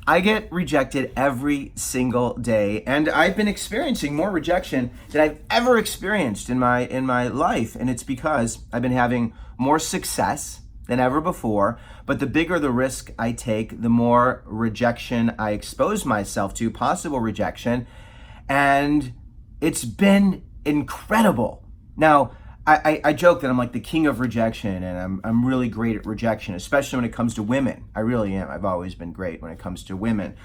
I get rejected every single day, and I've been experiencing more rejection than I've ever experienced in my life, and it's because I've been having more success than ever before. But the bigger the risk I take, the more rejection I expose myself to, possible rejection, and it's been incredible. Now, I joke that I'm like the king of rejection, and I'm really great at rejection, especially when it comes to women. I really am. I've always been great when it comes to women,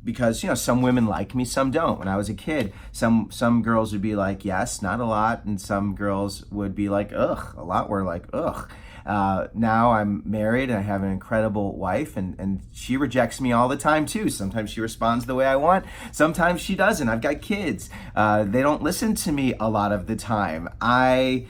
because some women like me, some don't. When I was a kid, some girls would be like, yes, not a lot, and some girls would be like, ugh. A lot were like, ugh. Now I'm married and I have an incredible wife, and she rejects me all the time too. Sometimes she responds the way I want, sometimes she doesn't. I've got kids. They don't listen to me a lot of the time. I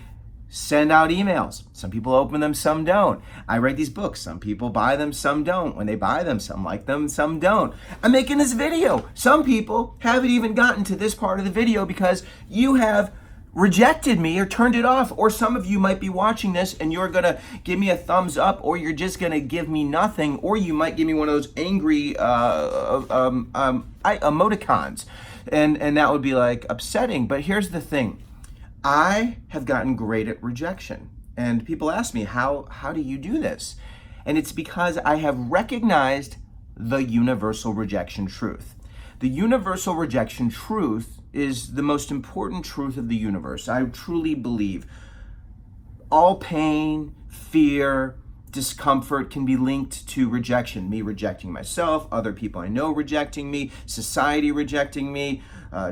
send out emails. Some people open them, some don't. I write these books. Some people buy them, some don't. When they buy them, some like them, some don't. I'm making this video. Some people haven't even gotten to this part of the video because you have rejected me or turned it off, or some of you might be watching this and you're gonna give me a thumbs up, or you're just gonna give me nothing, or you might give me one of those angry emoticons, and that would be like upsetting. But here's the thing, I have gotten great at rejection, and people ask me, how do you do this? And it's because I have recognized the universal rejection truth. The universal rejection truth is the most important truth of the universe. I truly believe all pain, fear, discomfort can be linked to rejection. Me rejecting myself, other people I know rejecting me, society rejecting me,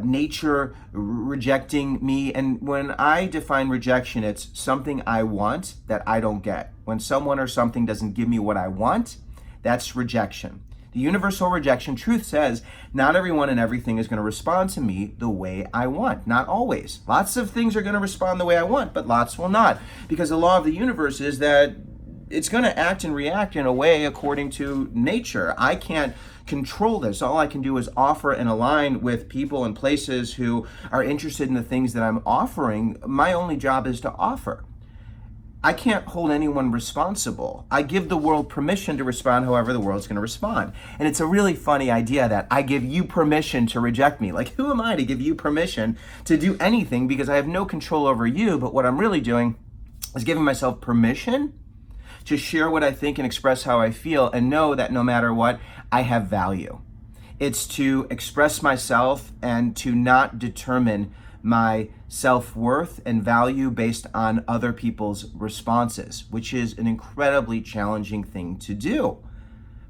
nature rejecting me. And when I define rejection, it's something I want that I don't get. When someone or something doesn't give me what I want, that's rejection. The universal rejection truth says not everyone and everything is going to respond to me the way I want. Not always. Lots of things are going to respond the way I want, but lots will not. Because the law of the universe is that it's going to act and react in a way according to nature. I can't control this. All I can do is offer and align with people and places who are interested in the things that I'm offering. My only job is to offer. I can't hold anyone responsible. I give the world permission to respond however the world's going to respond. And it's a really funny idea that I give you permission to reject me. Like, who am I to give you permission to do anything, because I have no control over you? But what I'm really doing is giving myself permission to share what I think and express how I feel, and know that no matter what, I have value. It's to express myself and to not determine my self-worth and value based on other people's responses, which is an incredibly challenging thing to do.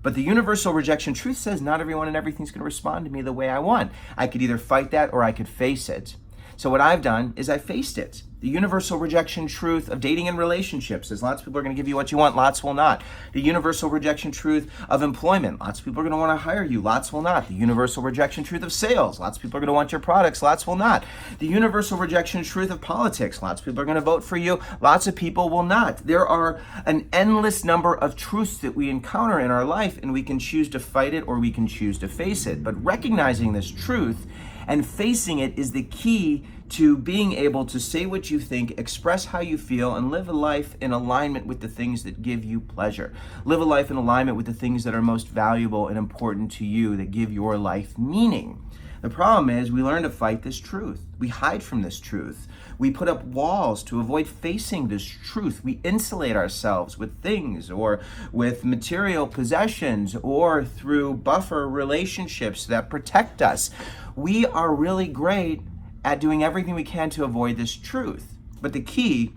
But the universal rejection truth says not everyone and everything's going to respond to me the way I want. I could either fight that or I could face it. So what I've done is I faced it. The universal rejection truth of dating and relationships is lots of people are going to give you what you want, lots will not. The universal rejection truth of employment, lots of people are going to want to hire you, lots will not. The universal rejection truth of sales, lots of people are going to want your products, lots will not. The universal rejection truth of politics, lots of people are going to vote for you, lots of people will not. There are an endless number of truths that we encounter in our life, and we can choose to fight it or we can choose to face it. But recognizing this truth and facing it is the key to being able to say what you think, express how you feel, and live a life in alignment with the things that give you pleasure. Live a life in alignment with the things that are most valuable and important to you, that give your life meaning. The problem is we learn to fight this truth. We hide from this truth. We put up walls to avoid facing this truth. We insulate ourselves with things or with material possessions or through buffer relationships that protect us. We are really great at doing everything we can to avoid this truth. But the key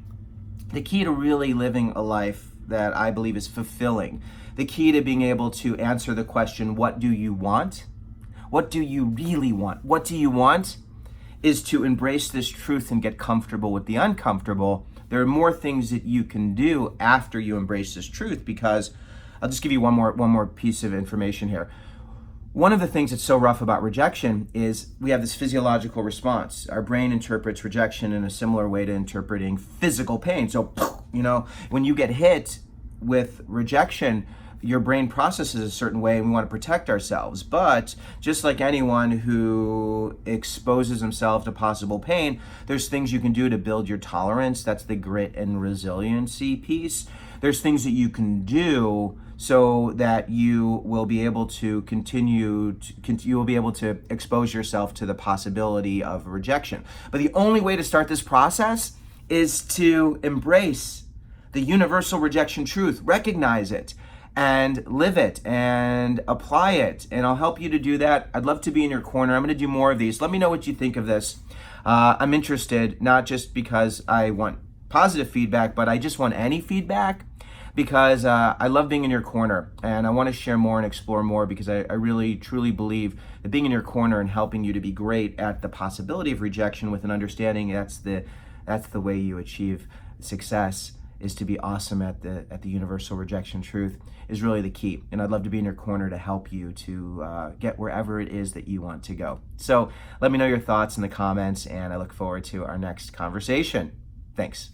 to really living a life that I believe is fulfilling, the key to being able to answer the question, what do you want? What do you really want? What do you want? Is to embrace this truth and get comfortable with the uncomfortable. There are more things that you can do after you embrace this truth, because I'll just give you one more piece of information here. One of the things that's so rough about rejection is we have this physiological response. Our brain interprets rejection in a similar way to interpreting physical pain. So, when you get hit with rejection, your brain processes a certain way, and we want to protect ourselves. But just like anyone who exposes himself to possible pain, there's things you can do to build your tolerance. That's the grit and resiliency piece. There's things that you can do so that you will be able to you will be able to expose yourself to the possibility of rejection. But the only way to start this process is to embrace the universal rejection truth, recognize it, and live it and apply it. And I'll help you to do that. I'd love to be in your corner. I'm going to do more of these. Let me know what you think of this. I'm interested, not just because I want positive feedback, but I just want any feedback, because I love being in your corner, and I want to share more and explore more, because I really truly believe that being in your corner and helping you to be great at the possibility of rejection with an understanding that's the way you achieve success, is to be awesome at the universal rejection truth, is really the key. And I'd love to be in your corner to help you to get wherever it is that you want to go. So let me know your thoughts in the comments, and I look forward to our next conversation. Thanks.